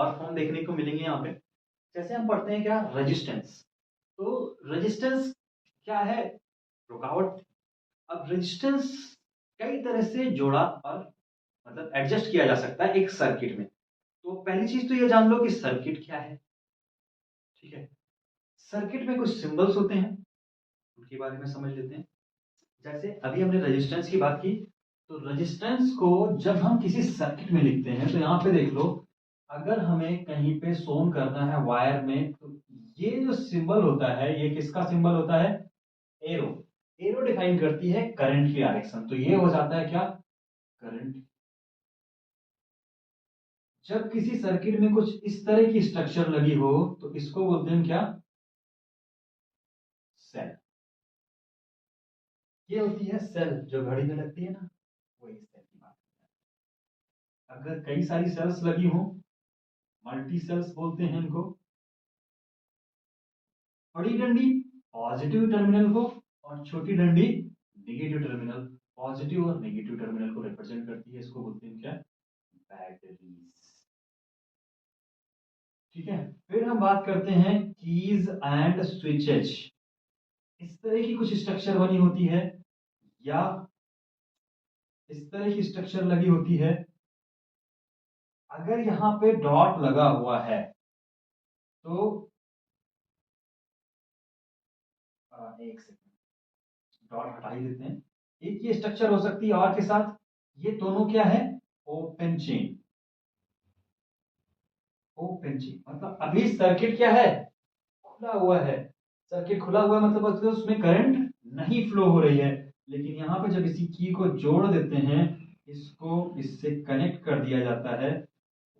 और फॉर्म देखने को मिलेंगे यहाँ पे। जैसे हम पढ़ते हैं क्या, रेजिस्टेंस। तो रेजिस्टेंस क्या है, रुकावट। अब रेजिस्टेंस कई तरह से जोड़ा और मतलब एडजस्ट किया जा सकता है एक सर्किट में। तो पहली चीज तो ये जान लो कि सर्किट क्या है। ठीक है, सर्किट में कुछ सिंबल्स होते हैं, उनके बारे में समझ लेते हैं। जैसे अभी हमने रेजिस्टेंस की बात की, तो रेजिस्टेंस को जब हम किसी सर्किट में लिखते हैं तो यहाँ पे देख लो, अगर हमें कहीं पे शोन करना है वायर में, तो ये जो सिंबल होता है ये किसका सिंबल होता है, एरो। एरो डिफाइन करती है करंट की डायरेक्शन, तो ये हो जाता है क्या, करंट। जब किसी सर्किट में कुछ इस तरह की स्ट्रक्चर लगी हो तो इसको बोलते हैं क्या, सेल। ये होती है सेल, जो घड़ी में लगती है ना, वही सेल की बात है। अगर कई सारी सेल्स लगी हो, मल्टी सेल्स बोलते हैं इनको। बड़ी डंडी पॉजिटिव टर्मिनल को और छोटी डंडी नेगेटिव टर्मिनल, पॉजिटिव और नेगेटिव टर्मिनल को रिप्रेजेंट करती है, इसको बोलते हैं क्या, बैटरीज। ठीक है, फिर हम बात करते हैं कीज एंड स्विचेज। इस तरह की कुछ स्ट्रक्चर बनी होती है या इस तरह की स्ट्रक्चर लगी होती है। अगर यहां पे डॉट लगा हुआ है तो एक सेकंड, डॉट हटा ही देते हैं। एक ये स्ट्रक्चर हो सकती है और के साथ, ये दोनों क्या है, ओपन चेन। ओपन चेन मतलब अभी सर्किट क्या है, खुला हुआ है। सर्किट खुला हुआ है मतलब उसमें करंट नहीं फ्लो हो रही है, लेकिन यहाँ पे जब इसी की को जोड़ देते हैं, इसको इससे कनेक्ट कर दिया जाता है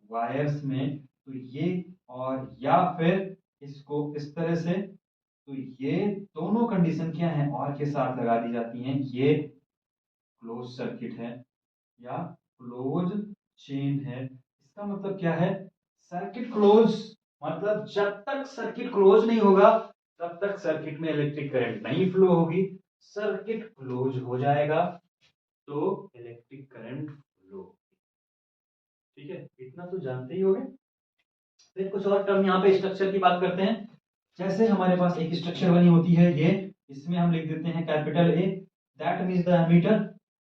वायर्स में, तो ये और या फिर इसको इस तरह से, तो ये दोनों कंडीशन क्या है, और के साथ लगा दी जाती हैं। ये क्लोज सर्किट है या क्लोज चेन है। इसका मतलब क्या है, सर्किट क्लोज मतलब जब तक सर्किट क्लोज नहीं होगा तब तक सर्किट में इलेक्ट्रिक करंट नहीं फ्लो होगी। सर्किट क्लोज हो जाएगा तो इलेक्ट्रिक करंट फ्लो। ठीक है, इतना तो जानते ही होंगे। फिर कुछ और टर्म यहाँ पे स्ट्रक्चर की बात करते हैं। जैसे हमारे पास एक स्ट्रक्चर बनी होती है ये, इसमें हम लिख देते हैं capital A, that means the ammeter.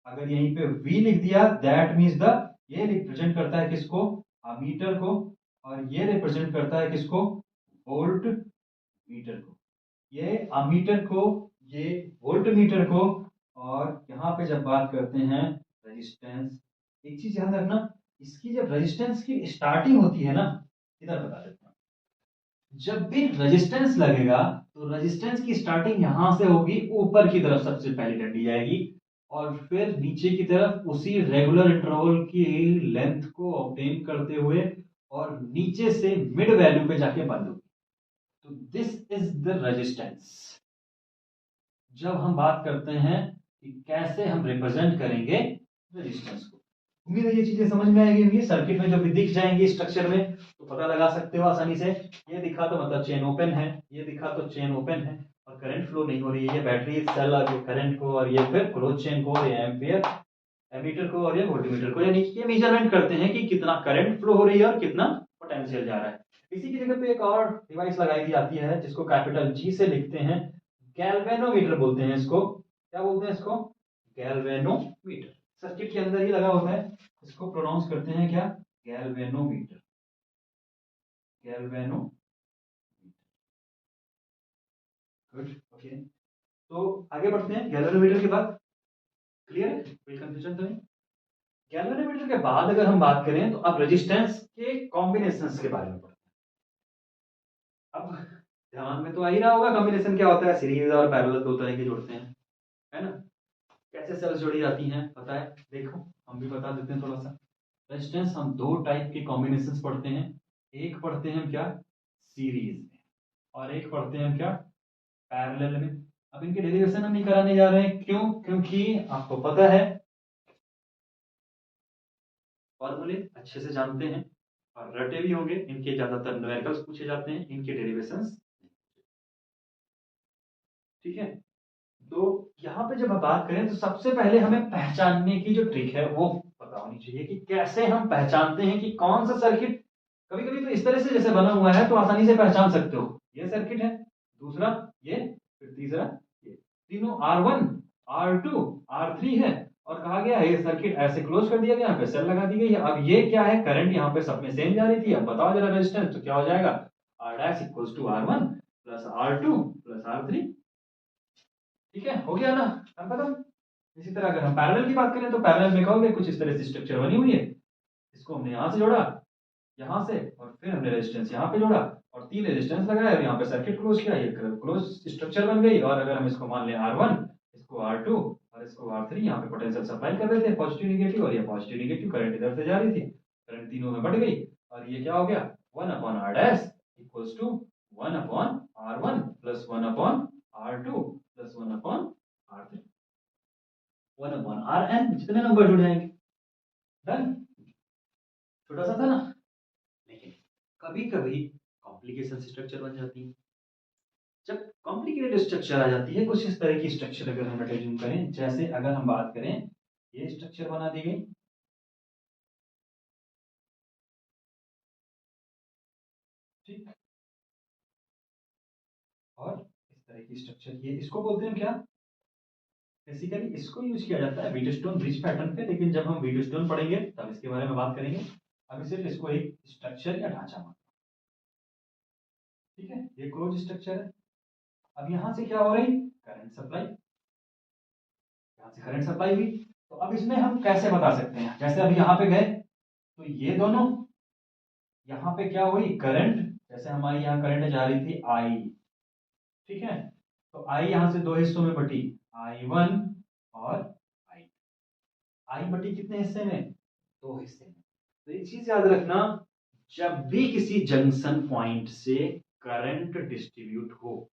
अगर यहीं पे वी लिख दिया, दैट मीन्स द, ये रिप्रेजेंट करता है किसको, अमीटर को, और ये रिप्रेजेंट करता है किसको, वोल्ट मीटर को। ये अमीटर को, ये वोल्ट मीटर को। और यहाँ पे जब बात करते हैं रेजिस्टेंस, एक चीज ध्यान रखना, इसकी जब रेजिस्टेंस की स्टार्टिंग होती है ना, इधर बता देता हूँ, जब भी रेजिस्टेंस लगेगा तो रेजिस्टेंस की स्टार्टिंग यहां से होगी, ऊपर की तरफ सबसे पहले डंडी जाएगी और फिर नीचे की तरफ उसी रेगुलर इंटरवल की लेंथ को ऑब्टेन करते हुए और नीचे से मिड वैल्यू पे जाके बंद होगी। तो दिस इज द रेजिस्टेंस। जब हम बात करते हैं कि कैसे हम रिप्रेजेंट करेंगे रेजिस्टेंस को, उम्मीद है ये चीजें समझ में आएगी होंगी। सर्किट में जब भी दिख जाएंगी स्ट्रक्चर में तो पता लगा सकते हो आसानी से। ये दिखा तो मतलब चेन ओपन है, ये दिखा तो चेन ओपन है और करंट फ्लो नहीं हो रही है। ये बैटरी सेल और ये करंट को, और ये फिर क्लोज चेन को, ये एम्पियर एमीटर को, और ये वोल्टमीटर को, यानी ये मेजरमेंट करते हैं कि कितना करंट फ्लो हो रही है और कितना पोटेंशियल जा रहा है। इसी की जगह पे एक और डिवाइस लगाई दी जाती है जिसको कैपिटल जी से लिखते हैं, गैल्वेनोमीटर बोलते हैं इसको। क्या बोलते हैं इसको, गैल्वेनोमीटर। सर्किट के अंदर ही लगा होता है, इसको प्रोनाउंस करते हैं क्या, गैल्वेनोमीटर। गैल्वेनो, good, okay. तो आगे बढ़ते हैं गैल्वेनोमीटर के बाद। क्लियर है, कोई कंफ्यूजन तो नहीं। गैल्वेनोमीटर के बाद अगर हम बात करें तो अब रेजिस्टेंस के कॉम्बिनेशंस के बारे में पढ़ते हैं। अब ध्यान में तो आ ही रहा होगा कॉम्बिनेशन क्या होता है, सीरीज और पैरेलल दो तरह के जोड़ते हैं, है ना। कैसे सेल्स जोड़ी जाती हैं पता है, देखो हम भी बता देते हैं थोड़ा सा। रेजिस्टेंस हम दो टाइप के कॉम्बिनेशंस पढ़ते हैं। एक पढ़ते हैं क्या, सीरीज में, और एक पढ़ते हैं क्या, पैरेलल में। अब इनके डेरिवेशन हम नहीं कराने जा रहे हैं, क्यों, क्योंकि आपको पता है फॉर्मूले अच्छे से जानते हैं और रटे भी होंगे। इनके ज्यादातर न्यूमेरिकल्स पूछे जाते हैं, इनके डेरिवेशंस। ठीक है, तो यहाँ पे जब हम बात करें तो सबसे पहले हमें पहचानने की जो ट्रिक है वो पता होनी चाहिए कि कैसे हम पहचानते हैं कि कौन सा सर्किट कभी कभी तो इस तरह से जैसे बना हुआ है तो आसानी से पहचान सकते हो, ये सर्किट है, दूसरा ये, फिर तीसरा ये, तीनों R1 R2 R3 है, और कहा गया है ये सर्किट ऐसे क्लोज कर दिया गया, यहाँ पे सेल लगा दी गई है। अब ये क्या है, करंट यहाँ पे सब में सेम जा रही थी, अब बताओ जरा रेजिस्टेंस तो क्या हो जाएगा, R dash equals to R1 plus R2 plus R3। ठीक है, हो गया ना, हम खत्म। इसी तरह अगर हम पैरेलल की बात करें तो पैरेलल में कहोगे कुछ इस तरह से स्ट्रक्चर बनी हुई है, इसको हमने यहाँ से जोड़ा, यहाँ से, और फिर हमने रेजिस्टेंस यहाँ पे जोड़ा और 3 रेजिस्टेंस लगाए और यहाँ पे सर्किट क्लोज किया, ये क्लोज स्ट्रक्चर बन गई। और अगर हम इसको मान लें R1, इसको R2 और इसको R3, यहाँ पे पोटेंशियल सप्लाई कर रहे थे पॉजिटिव निगेटिव, और ये पॉजिटिव निगेटिव करंट इधर से जा रही थी, करंट तीनों में बढ़ गई, और ये क्या हो गया 1 upon R dash equals to 1 upon R1 plus 1 upon R2 plus 1 upon R3, 1 upon Rn, जितने नंबर जुड़ जाएंगे, डन। छोटा सा था ना, लेकिन कभी कभी कॉम्प्लिकेशन स्ट्रक्चर बन जाती है। जब कॉम्प्लिकेटेड स्ट्रक्चर आ जाती है, कुछ इस तरह की स्ट्रक्चर अगर हम एज्यूम करें, जैसे अगर हम बात करें ये स्ट्रक्चर बना दी गई, ठीक, और इस तरह की स्ट्रक्चर, ये इसको बोलते हैं क्या, बेसिकली इसको यूज किया जाता है व्हीटस्टोन ब्रिज पैटर्न पे, लेकिन जब हम व्हीटस्टोन पढ़ेंगे तब इसके बारे में बात करेंगे। अभी सिर्फ इसको एक स्ट्रक्चर या ढांचा मान, ठीक है, ये क्लोज स्ट्रक्चर है। अब यहां से क्या हो रही, करंट सप्लाई, यहाँ से करंट सप्लाई हुई, तो अब इसमें हम कैसे बता सकते हैं, जैसे अभी यहाँ पे गए तो ये दोनों, यहाँ पे क्या हुई करंट, जैसे हमारी यहाँ करंट जा रही थी आई, ठीक है, तो आई यहाँ से दो हिस्सों में बटी, I1 और I, आई बटी कितने हिस्से में, दो हिस्से में। तो एक चीज याद रखना, जब भी किसी जंक्शन पॉइंट से करंट डिस्ट्रीब्यूट हो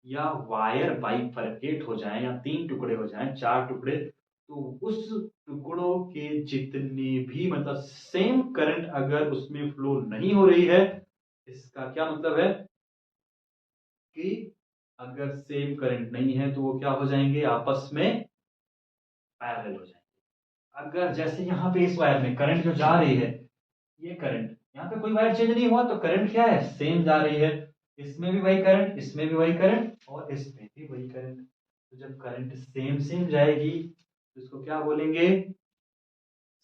या वायर बाइफरकेट हो जाए या 3 टुकड़े हो जाए, 4 टुकड़े, तो उस टुकड़ों के जितने भी मतलब सेम करंट अगर उसमें फ्लो नहीं हो रही है, इसका क्या मतलब है कि अगर सेम करंट नहीं है तो वो क्या हो जाएंगे, आपस में पैरेलल हो जाएंगे। अगर जैसे यहाँ पे इस वायर में करंट जो जा रही है, ये करंट यहाँ पे कोई वायर चेंज नहीं हुआ तो करंट क्या है, सेम जा रही है, इसमें भी वही करंट, इसमें भी वही करंट और इसमें भी वही करंट। तो जब करंट सेम सेम जाएगी तो इसको क्या बोलेंगे,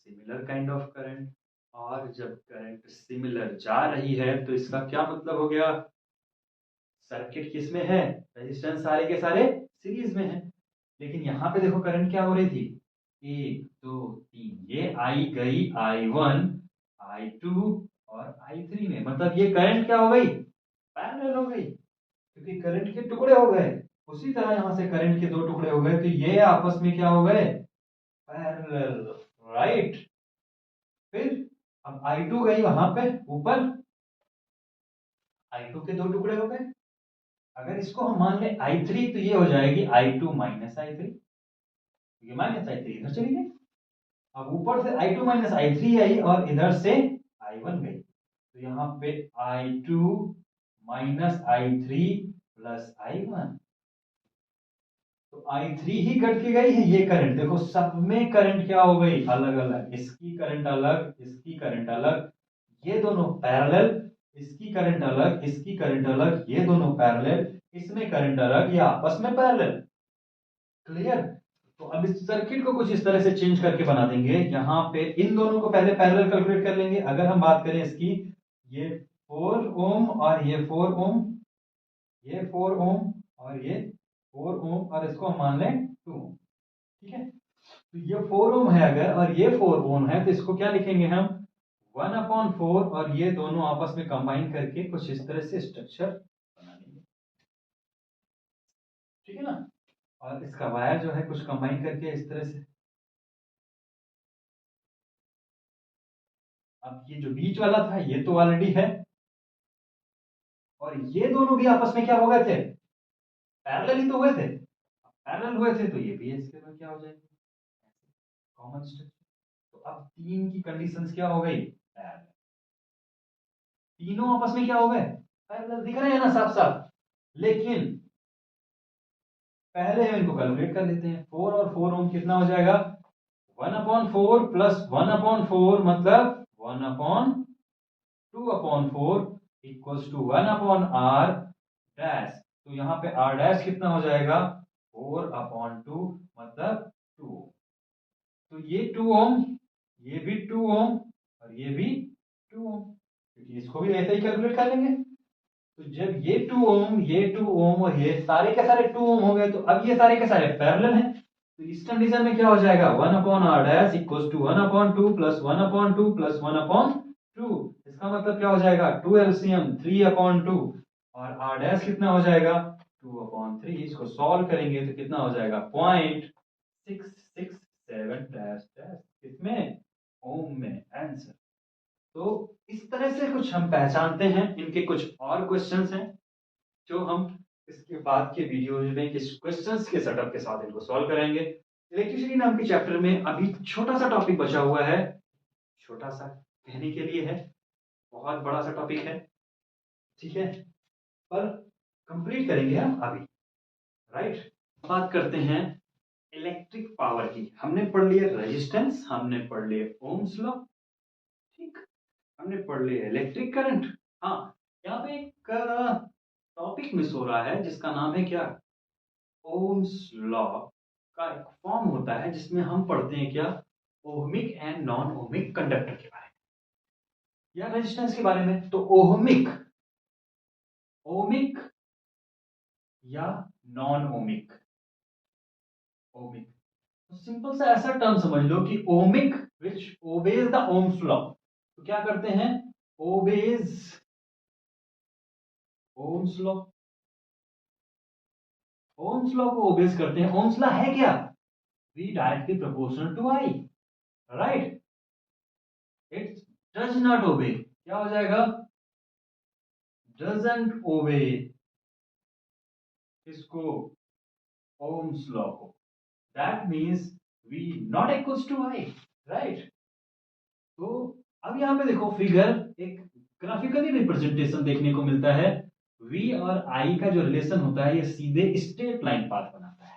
सिमिलर काइंड ऑफ करंट। और जब करंट सिमिलर जा रही है तो इसका क्या मतलब हो गया, सर्किट किस में है, रेजिस्टेंस सारे के सारे सीरीज में है। लेकिन यहाँ पे देखो करंट क्या हो रही थी, 1 2 3, ये आई गई I1 I2 और I3 में, मतलब ये करंट क्या हो गई, पैरेलल हो गई, क्योंकि करंट के टुकड़े हो गए। उसी तरह यहाँ से करंट के दो टुकड़े हो गए तो ये आपस में क्या हो गए, पैरेलल, राइट। फिर अब I2 गई वहां पे ऊपर, I2 के दो टुकड़े हो गए, अगर इसको हम मान ले I3 तो ये हो जाएगी I2 माइनस I3, ये माइनस I3 इधर चली गई। अब ऊपर से I2 माइनस I3 आई और इधर से I1 गई, तो यहाँ पे I2 minus I3 plus I1, तो I3 ही कट के गई है, ये करंट देखो सब में करंट क्या हो गई, अलग अलग, इसकी करंट अलग, इसकी करंट अलग, ये दोनों पैरेलल, इसकी करंट अलग, इसकी करंट अलग, ये दोनों पैरेलल, इसमें करंट अलग, ये आपस में पैरेलल, क्लियर। तो अब इस सर्किट को कुछ इस तरह से चेंज करके बना देंगे, यहाँ पे इन दोनों को पहले पैरेलल कैलकुलेट कर लेंगे। अगर हम बात करें इसकी, ये 4 ओम और ये 4 ओम, ये 4 ओम और ये 4 ओम, और इसको हम मान लें 2 ओम, ठीक है। तो ये 4 ओम है अगर और ये 4 ओम है तो इसको क्या लिखेंगे हम, 1/4, और ये दोनों आपस में कंबाइन करके कुछ इस तरह से स्ट्रक्चर बना लेंगे, ठीक है ना। और इसका वायर जो है कुछ कंबाइन करके इस तरह से, अब ये जो बीच वाला था ये तो ऑलरेडी है, और ये दोनों भी आपस में क्या हो गए थे, पैरेलल ही तो हुए थे, पैरेलल हुए थे तो ये भी इसके बाद क्या हो जाएगी, कॉमन स्ट्रक्चर। तो अब 3 की कंडीशंस क्या हो गई, पैरेलल, तीनों आपस में क्या हो गए, पैरेलल, दिख रहे हैं ना साफ साफ। लेकिन पहले हम इनको कैलकुलेट कर लेते हैं, 4 और 4 ओम कितना हो जाएगा, 1/4 प्लस 1/4 मतलब 1/4 2/4 इक्वल्स टू 1/r डैश। तो यहाँ पे r डैश कितना हो जाएगा 4/2 मतलब 2। तो ये 2 ओम, ये भी 2 ओम और ये भी 2 ओम, क्योंकि इसको भी ऐसे ही कैलकुलेट कर लेंगे। तो जब ये 2 ओम, ये 2 ओम और ये सारे के सारे 2 ओम हो गए, तो अब ये सारे के सारे पैरेलल हैं। तो इस कंडीशन में क्या हो जाएगा 1/r dash equals to 1/2 plus 1/2 plus 1/2। इसका मतलब क्या हो जाएगा 2 एलसीएम 3/2 और r डैश कितना हो जाएगा 2/3। इसको सॉल्व करेंगे तो कितना हो जाएगा 0.667 डैश डैश, किसमें ओम में आंसर। तो इस तरह से कुछ हम पहचानते हैं। इनके कुछ और क्वेश्चंस हैं जो हम इसके बाद के वीडियो में किस क्वेश्चंस के सेटअप के साथ इनको सॉल्व करेंगे। इलेक्ट्रिसिटी नाम के चैप्टर में अभी छोटा सा टॉपिक बचा हुआ है, छोटा सा कहने के लिए है, बहुत बड़ा सा टॉपिक है, ठीक है, पर कंप्लीट करेंगे हम अभी, राइट। बात करते हैं इलेक्ट्रिक पावर की। हमने पढ़ लिया रेजिस्टेंस, हमने पढ़ लिया ओम्स लॉ, ठीक, हमने पढ़ लिया इलेक्ट्रिक करंट। हाँ, यहाँ पे एक टॉपिक मिस हो रहा है जिसका नाम है क्या ओम्स लॉ का एक फॉर्म होता है जिसमें हम पढ़ते हैं क्या ohmic and non ohmic conductor के बारे में या रेजिस्टेंस के बारे में। तो ओहमिक, ओमिक या नॉन ओमिक, ओमिक तो सिंपल सा ऐसा टर्म समझ लो कि ohmic which obeys the ohm's law. तो क्या करते हैं obeys Ohm's law, Ohm's law को ओबेज करते हैं। ओम्स लॉ है क्या V directly proportional to I, right? It does not obey, क्या हो जाएगा doesn't obey इसको ओम्स लॉ को। That means V not equals to I, right? तो अब यहां पे देखो फिगर एक ग्राफिकली रिप्रेजेंटेशन देखने को मिलता है। V और I का जो रिलेशन होता है ये सीधे स्ट्रेट लाइन पाथ बनाता है।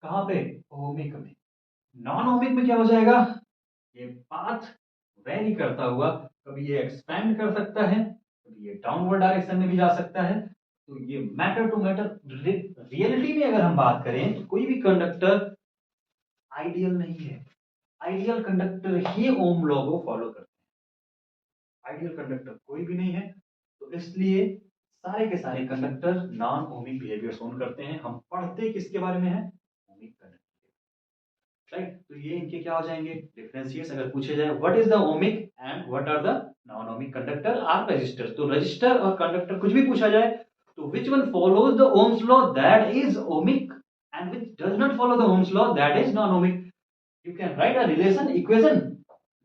कहां पे ओमिक में। नॉन ओमिक में क्या हो जाएगा ये पाथ वेरी करता हुआ, कभी ये एक्सपेंड कर सकता है, कभी ये डाउनवर्ड डायरेक्शन में भी जा सकता है। तो ये मैटर टू मैटर, रियलिटी में अगर हम बात करें तो कोई भी कंडक्टर आइडियल नहीं है। आइडियल कंडक्टर ही ओम लॉ को फॉलो करते हैं, आइडियल कंडक्टर कोई भी नहीं है। तो इसलिए सारे के सारे conductor non ohmic behaviour shown करते हैं। हम पढ़ते किसके बारे में है ओमिक कंडक्टर, राइट। तो ये इनके क्या हो जाएंगे डिफरेंशिएट्स अगर पूछे जाए what is the ohmic and what are the non ohmic conductor are resistor. तो रजिस्टर और कंडक्टर कुछ भी पूछा जाए तो which one follows the ohm's law that is ohmic and which does not follow the ohm's law that is non ohmic. You can write a relation equation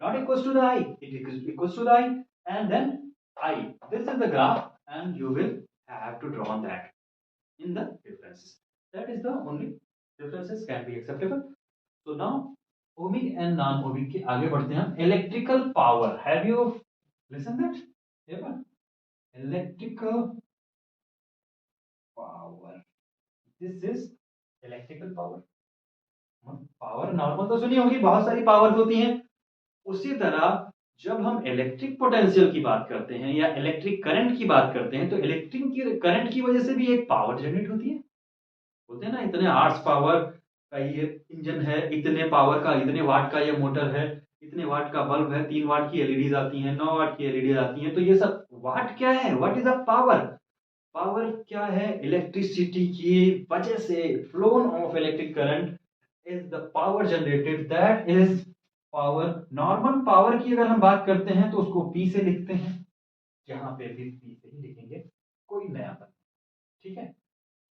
not equals to the I, it is equals to the I and then I, this is the graph and you will have to draw on that in the differences. That is the only differences can be acceptable. So now ohmic and non ohmic के आगे बढ़ते हैं हम। Electrical power, have you listen that ever, electrical power, this is electrical power. Power normal तो सुनी होगी, बहुत सारी पावर्स होती हैं। उसी तरह जब हम इलेक्ट्रिक पोटेंशियल की बात करते हैं या इलेक्ट्रिक करंट की बात करते हैं तो इलेक्ट्रिक की करंट की वजह से भी एक पावर जनरेट होती है। बोलते हैं ना इतने आर्स पावर का ये इंजन है, इतने पावर का, इतने वाट का ये मोटर है, इतने वाट का बल्ब है, 3 वाट की एलईडी आती हैं, 9 वाट की एलईडी आती हैं। तो ये सब वाट क्या है, what is the power. Power क्या है इलेक्ट्रिसिटी की वजह से phloem of electric current is the power generated, that is power. Normal power की अगर हम बात करते हैं तो उसको पी से लिखते हैं, यहाँ पे भी पी से ही लिखेंगे, कोई नया बन, ठीक है।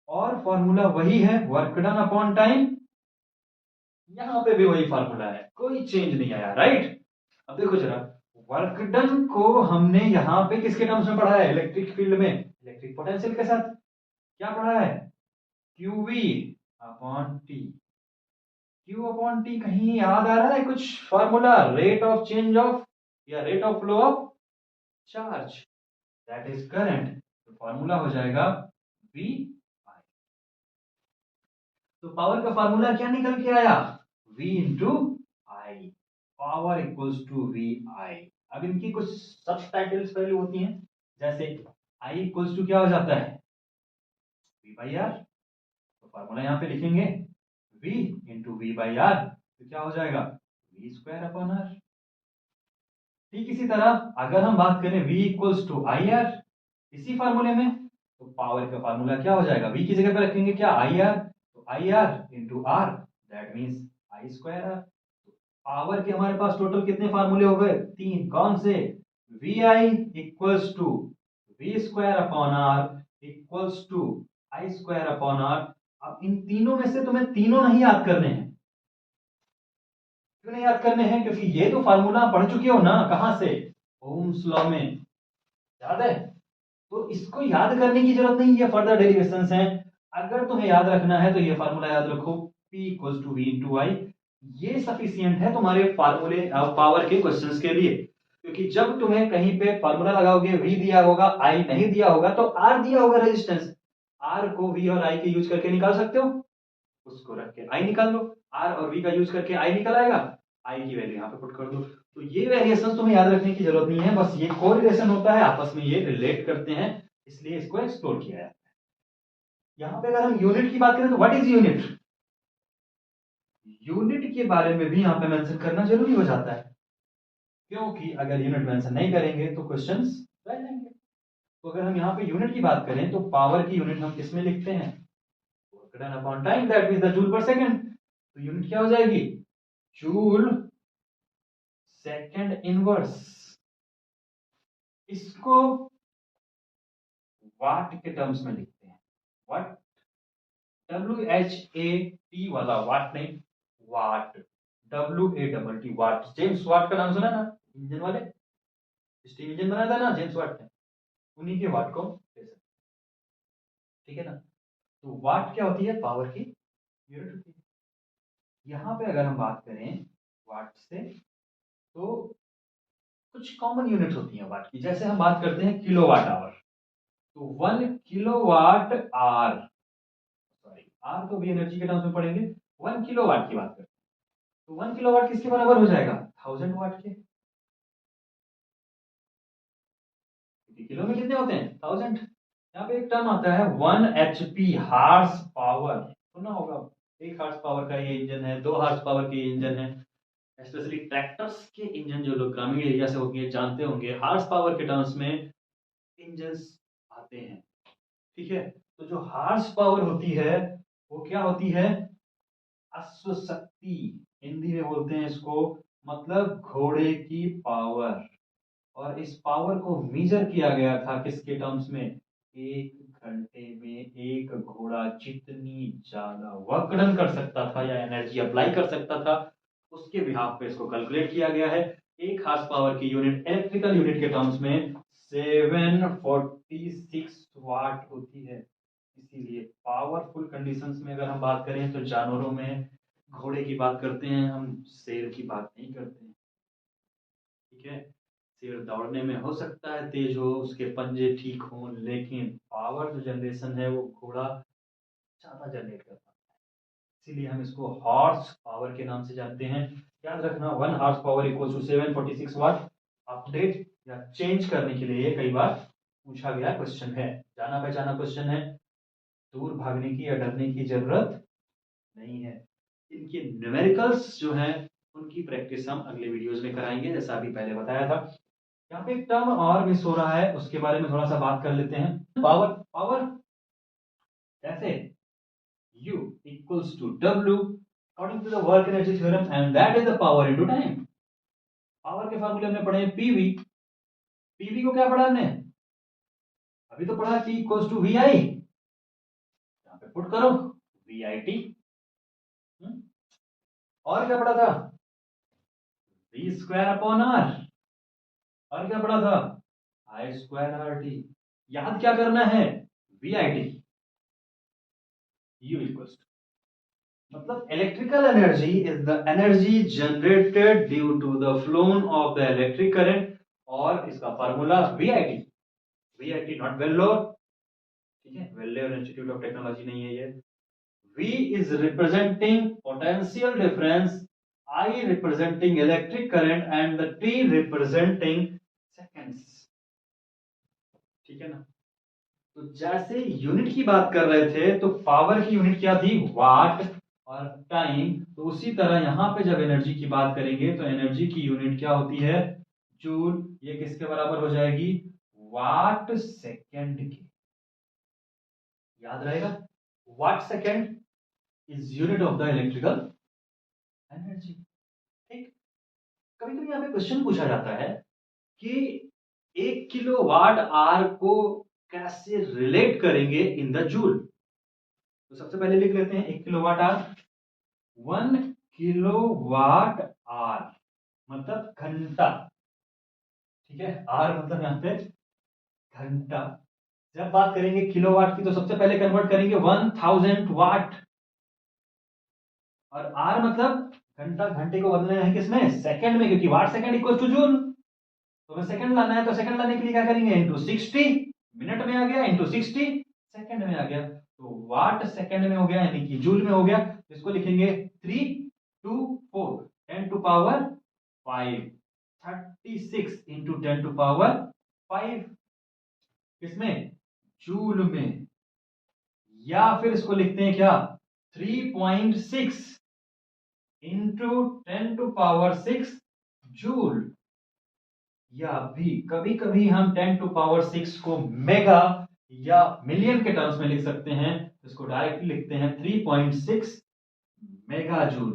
और फॉर्मूला वही है वर्क डन अपॉन टाइम, यहां पे भी वही फॉर्मूला है, कोई चेंज नहीं आया, राइट। अब देखो जरा वर्क डन को हमने यहां पे किसके टर्म्स में पढ़ा है इलेक्ट्रिक फील्ड में, इलेक्ट्रिक पोटेंशियल के साथ क्या पढ़ा है QV upon T. Q upon T कहीं याद आ रहा है कुछ formula, rate of change of या rate of flow of charge, that is current. तो फॉर्मूला हो जाएगा V। तो पावर का फॉर्मूला क्या निकल के आया V into I, power equals to V I. अब इनकी कुछ सब टाइटल्स वैल्यू होती हैं, जैसे I इक्वल्स टू क्या हो जाता है V बाई आर, तो फॉर्मूला यहाँ पे लिखेंगे V into V by R, तो क्या हो जाएगा V स्क्वायर अपॉन आर। ठीक इसी तरह अगर हम बात करें V equals to I R इसी फार्मूले में, तो पावर का फार्मूला क्या हो जाएगा, V की जगह पे रखेंगे क्या आई आर, तो I R into R that means I square R. Power के हमारे पास टोटल कितने फार्मूले हो गए, तीन। कौन से, V I equals to V square upon R equals to I square upon R. अब इन तीनों में से तुम्हें तीनों नहीं याद करने हैं। क्यों नहीं याद करने हैं, क्योंकि ये तो फार्मूला पढ़ चुके हो ना, कहां से, ओम्स लॉ में, याद है। तो इसको याद करने की जरूरत नहीं, ये फर्दर डेरिवेशंस हैं। अगर तुम्हें याद रखना है तो ये फार्मूला याद रखो, P equals to V into I. ये सफिशियंट है तुम्हारे फार्मूले पावर के क्वेश्चंस के लिए, क्योंकि जब तुम्हें कहीं पे फार्मूला लगाओगे V दिया होगा I नहीं दिया होगा, तो R दिया होगा रेजिस्टेंस, R को V और I के यूज करके निकाल सकते हो, उसको रख के I निकाल लो, R और V का यूज करके I निकल आएगा, I की वैल्यू यहाँ पे पुट कर दो। तो ये वेरिएशन तुम्हें याद रखने की जरूरत नहीं है, बस ये कोरिलेशन होता है, आपस में ये रिलेट करते हैं, इसलिए इसको एक्सप्लोर किया है। यहाँ पे अगर हम यूनिट की बात करें तो व्हाट इज यूनिट, यूनिट के बारे में भी यहाँ पे मेंशन करना जरूरी हो जाता है, क्योंकि अगर यूनिट मेंशन नहीं करेंगे तो क्वेश्चंस रह जाएंगे। तो अगर हम यहाँ पे यूनिट की बात करें तो पावर की यूनिट हम किसमें लिखते हैं, work done upon time, that means the joule पर सेकंड। तो यूनिट क्या हो जाएगी, जूल सेकंड इनवर्स। इसको वाट के टर्म्स में लिखते हैं, वाट, WHAT वाला वाट नहीं, वाट, WATT वाट। जेम्स वाट का नाम सुना ना, इंजन वाले, स्टीम इंजन बनाया था ना जेम्स वाट ने, उन्हीं के वाट को ले सकते, ठीक है ना। तो वाट क्या होती है, पावर की यूनिट होती है। यहाँ पे अगर हम बात करें वाट से, तो कुछ कॉमन यूनिट होती है वाट की, जैसे हम बात करते हैं किलोवाट आवर, तो 1 किलोवाट आर, सॉरी आर तो भी एनर्जी के टर्म्स में पढ़ेंगे, 1 किलोवाट की बात करते हैं, तो 1 किलोवाट किसके बराबर हो जाएगा, 1000 वाट के, किलो में कितने होते हैं 1000। यहाँ पे एक टर्म आता है 1 HP हार्स पावर, सुना होगा, 1 हार्स पावर का ये इंजन है, 2 हार्स पावर के इंजन है। स्पेशली ट्रैक्टर्स के इंजन जो लोग ग्रामीण एरिया से होंगे जानते होंगे, हार्स पावर के टर्म्स में इंजन्स आते हैं, ठीक है। तो जो हार्स पावर होती है वो क्या होती है, अश्वशक्ति, हिंदी में बोलते हैं इसको, मतलब घोड़े की पावर। और इस पावर को मेजर किया गया था किसके टर्म्स में, 1 घंटे में एक घोड़ा जितनी ज्यादा वर्क डन कर सकता था या एनर्जी अप्लाई कर सकता था, उसके बिहाफ पे इसको कैलकुलेट किया गया है। 1 हार्स पावर की यूनिट इलेक्ट्रिकल यूनिट के टर्म्स में 746 वाट होती है। इसीलिए पावरफुल कंडीशंस में अगर हम बात करें तो जानवरों में घोड़े की बात करते हैं, हम शेर की बात नहीं करते हैं, ठीक है। शेर दौड़ने में हो सकता है तेज हो, उसके पंजे ठीक हो, लेकिन पावर जो जनरेशन है वो घोड़ा ज्यादा जनरेट करता है, इसीलिए हम इसको हॉर्स पावर के नाम से जानते हैं। याद रखना 1 horse power equal to 746 watt. Update या चेंज करने के लिए ये कई बार पूछा गया क्वेश्चन है, जाना पहचाना क्वेश्चन है, दूर भागने की या डरने की जरूरत नहीं है। इनके न्यूमेरिकल्स जो हैं उनकी प्रैक्टिस हम अगले वीडियोस में कराएंगे, जैसा अभी पहले बताया था। यहाँ पे एक टर्म और मिस हो रहा है, उसके बारे में थोड़ा सा बात कर लेते हैं। पावर, पावर कैसे, U equals to W according to the work energy theorem and that is the power into time। Power के फार्मूले हमने पढ़े PV, PV को क्या पढ़ा हमने, अभी तो पढ़ा P equals to VI, यहाँ पे पुट करो VIT। और क्या पढ़ा था, V स्क्वायर अपॉन R, और क्या पढ़ा था, I स्क्वायर RT। याद क्या करना है, VIT, U इक्वल्स टू, मतलब electrical energy is the energy generated due to the flow of the electric current, और इसका formula VIT, VIT not Vellore, ठीक है, वेल्लोर इंस्टीट्यूट ऑफ टेक्नोलॉजी नहीं है ये। V is representing potential difference I representing electric current and the T representing seconds. ठीक है ना? तो जैसे यूनिट की बात कर रहे थे तो पावर की यूनिट क्या थी, वाट, और टाइम, तो उसी तरह यहां पे जब एनर्जी की बात करेंगे तो एनर्जी की यूनिट क्या होती है, जूल। ये किसके बराबर हो जाएगी, वाट सेकेंड की। याद रहेगा, watt second is unit of the electrical energy. ठीक। कभी कभी यहाँ पे क्वेश्चन पूछा जाता है कि 1 किलो वाट आर को कैसे रिलेट करेंगे इन द जूल। तो सबसे पहले लिख लेते हैं 1 kilo watt hour. 1 kilo watt hour मतलब घंटा। ठीक है, आर मतलब यहां पे घंटा। जब बात करेंगे किलोवाट की तो सबसे पहले कन्वर्ट करेंगे 1000 वाट, और आर मतलब घंटा। घंटे को बदलना है किसमें, सेकंड में, क्योंकि watt second equal two joule. तो हमें सेकंड लाना है, तो सेकंड लाने के लिए क्या करेंगे, इंटू 60। मिनट में आ गया, इंटू 60 सेकंड में आ गया, तो वाट सेकंड में हो गया, यानी कि जूल में हो गया। इसको लिखेंगे 3 2 4 10 to the power 5, 36 into 10 to the power 5, किसमें, जूल में। या फिर इसको लिखते हैं क्या, 3.6 into 10 to the power 6 joule. या भी कभी कभी हम 10 to the power 6 को मेगा या मिलियन के टर्म्स में लिख सकते हैं, तो इसको डायरेक्टली लिखते हैं 3.6 mega joule.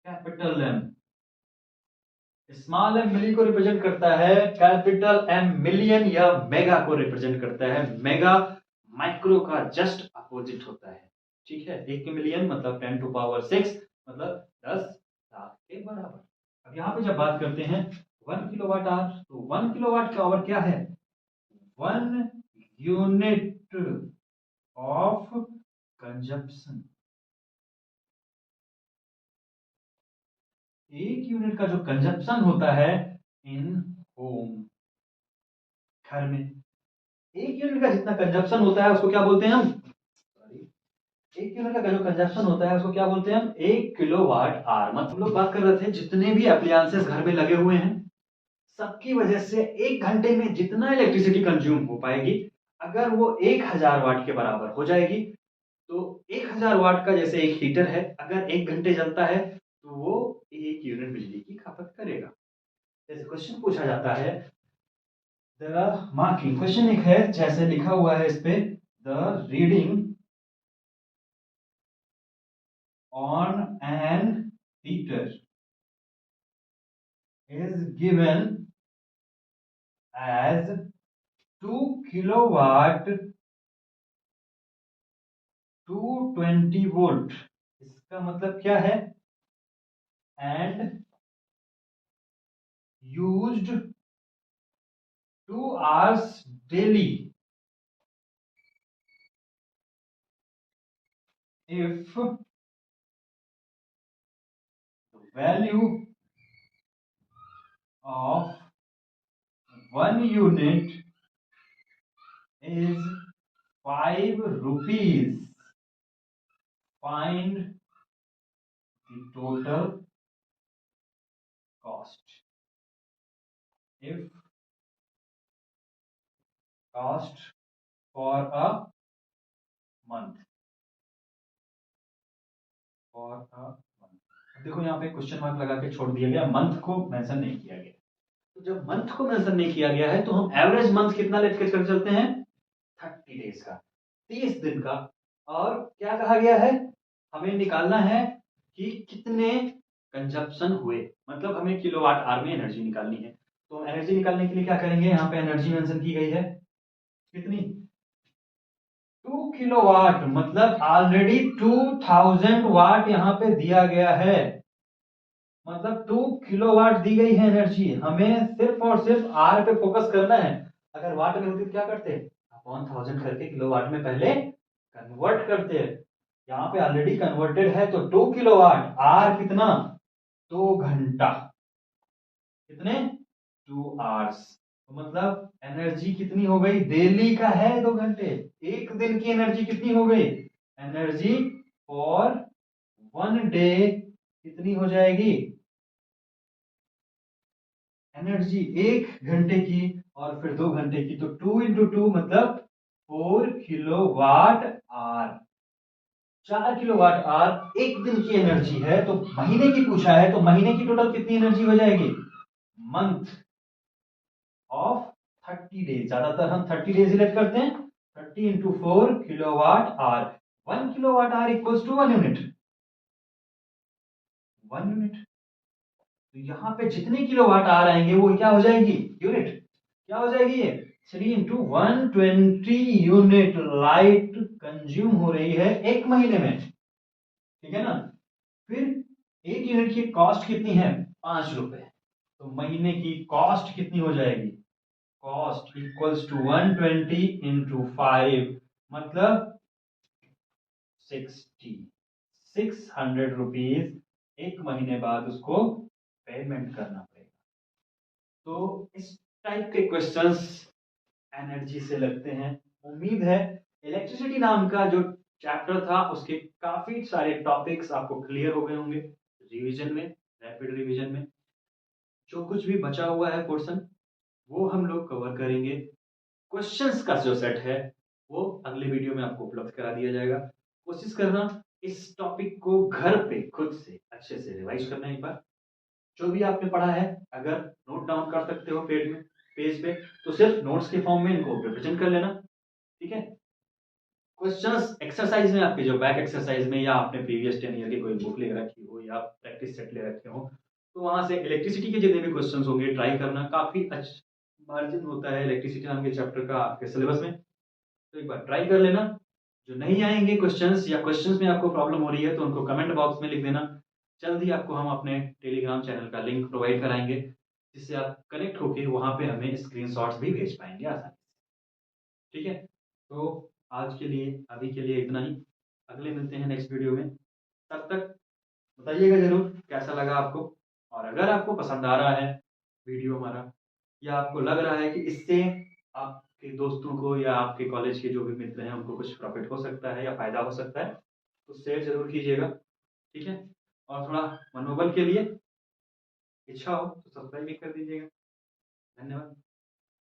Capital M, small M milli को रिप्रेजेंट करता है, कैपिटल एम मिलियन या मेगा को रिप्रेजेंट करता है। मेगा माइक्रो का जस्ट अपोजिट होता है। ठीक है, 1 मिलियन मतलब 10 to the power 6 मतलब 10 लाख के बराबर। अब यहां पे जब बात करते हैं 1 किलोवाट आवर, तो 1 किलोवाट का आवर क्या है, 1 यूनिट ऑफ कंजप्शन। 1 यूनिट का जो कंजप्शन होता है इन होम, घर में, 1 यूनिट का जितना कंजप्शन होता है उसको क्या बोलते हैं हम, सॉरी, 1 यूनिट का जो कंजप्शन होता है उसको क्या बोलते हैं हम, 1 किलोवाट आवर। मतलब हम लोग बात कर रहे थे जितने भी अप्लायंसेस घर में लगे हुए हैं सबकी वजह से 1 घंटे में जितना इलेक्ट्रिसिटी कंज्यूम हो पाएगी, अगर वो 1000 वाट के बराबर हो जाएगी, तो 1000 वाट का जैसे एक हीटर है, अगर 1 घंटे चलता है तो वो 1 यूनिट बिजली की खपत करेगा। जैसे क्वेश्चन पूछा जाता है, मार्किंग क्वेश्चन एक है, जैसे लिखा हुआ है इस पे, the reading on an heater is given as 2 kilowatt 220 volt. इसका मतलब क्या है, and used 2 hours daily if value of 1 unit is 5 rupees. Find the total cost. If cost for a month, देखो यहाँ पे क्वेश्चन मार्क लगा के छोड़ दिया गया, मंथ को मेंशन नहीं किया गया। तो जब मंथ को मेंशन नहीं किया गया है तो हम एवरेज मंथ कितना लेके कर चलते हैं, 30 डेज का, 30 दिन का। और क्या कहा गया है, हमें निकालना है कि कितने कंजप्शन हुए, मतलब हमें किलोवाट आवर में एनर्जी निकालनी है। तो एनर्जी निकालने के लिए क्या करेंगे, यहाँ पे एनर्जी मेंशन की गई है कितनी, 2 किलोवाट, मतलब ऑलरेडी 2000 वाट यहाँ पे दिया गया है, मतलब 2 किलोवाट दी गई है एनर्जी। हमें सिर्फ और सिर्फ आर पे फोकस करना है। अगर वाट में होती तो क्या करते, अपॉन 1000 करके किलोवाट में पहले कन्वर्ट करते हैं। यहाँ पे ऑलरेडी कन्वर्टेड है, तो 2 किलोवाट आर कितना, 2 घंटा, कितने, 2 आवर्स। तो मतलब एनर्जी कितनी हो गई, डेली का है 2 घंटे, एक दिन की एनर्जी कितनी हो गई, एनर्जी फॉर 1 डे कितनी हो जाएगी एनर्जी, 1 घंटे की और फिर 2 घंटे की, तो 2 × 2 मतलब 4 किलोवाट आवर। 4 किलोवाट आवर एक दिन की एनर्जी है, तो महीने की पूछा है, तो महीने की टोटल कितनी एनर्जी हो जाएगी, मंथ ऑफ 30 डेज, ज्यादातर हम 30 डेज सिलेक्ट करते हैं। 30 × 4 kilowatt hour, 1 kilowatt hour equals to 1 unit. 1 unit, तो यहां पे जितने किलोवाट आवर आएंगे वो क्या हो जाएगी, यूनिट। क्या हो जाएगी ये, 3 × 120 यूनिट लाइट कंज्यूम हो रही है एक महीने में, ठीक है ना। फिर 1 यूनिट की कॉस्ट कितनी है, 5 रुपए, तो महीने की कॉस्ट कितनी हो जाएगी, कॉस्ट इक्वल्स टू 120 × 5, मतलब 600 रुपीज एक महीने बाद उसको पेमेंट करना पड़ेगा। तो इस टाइप के क्वेश्चंस एनर्जी से लगते हैं। उम्मीद है इलेक्ट्रिसिटी नाम का जो चैप्टर था उसके काफी सारे टॉपिक्स आपको क्लियर हो गए होंगे रिवीजन में, रैपिड रिवीजन में। जो कुछ भी बचा हुआ है पोर्शन वो हम लोग कवर करेंगे। क्वेश्चंस का जो सेट है वो अगले वीडियो में आपको उपलब्ध करा दिया जाएगा। कोशिश करना इस टॉपिक को घर पे खुद से अच्छे से रिवाइज करना एक बार। जो भी आपने पढ़ा है अगर नोट डाउन कर सकते हो पेज पे, तो सिर्फ नोट्स के फॉर्म में इनको रिप्रेजेंट कर लेना, ठीक है। क्वेश्चंस एक्सरसाइज में आपके जो बैक एक्सरसाइज में, या आपने प्रीवियस 10 ईयर की कोई बुक ले रखी हो या प्रैक्टिस सेट ले रखे हो, तो वहां से इलेक्ट्रिसिटी के जितने भी क्वेश्चंस होंगे ट्राई करना। काफी अच्छा मार्जिन होता है इलेक्ट्रिसिटी नाम के चैप्टर का आपके सिलेबस में, तो एक बार ट्राई कर लेना। जो नहीं आएंगे क्वेश्चंस या क्वेश्चंस में आपको प्रॉब्लम हो रही है तो उनको कमेंट बॉक्स में लिख देना। जल्द ही आपको हम अपने टेलीग्राम चैनल का लिंक प्रोवाइड कराएंगे, जिससे आप कनेक्ट होके वहां पे हमें स्क्रीनशॉट्स भी भेज पाएंगे आसानी से, ठीक है। तो आज के लिए, अभी के लिए इतना ही। अगले मिलते हैं नेक्स्ट वीडियो में। तब तक बताइएगा जरूर कैसा लगा आपको, और अगर आपको पसंद आ रहा है वीडियो हमारा, या आपको लग रहा है कि इससे आपके दोस्तों को या आपके कॉलेज के जो भी मित्र हैं उनको कुछ प्रॉफिट हो सकता है या फायदा हो सकता है, तो शेयर जरूर कीजिएगा, ठीक है। और थोड़ा मनोबल के लिए इच्छा हो तो सब्सक्राइब भी कर दीजिएगा। धन्यवाद।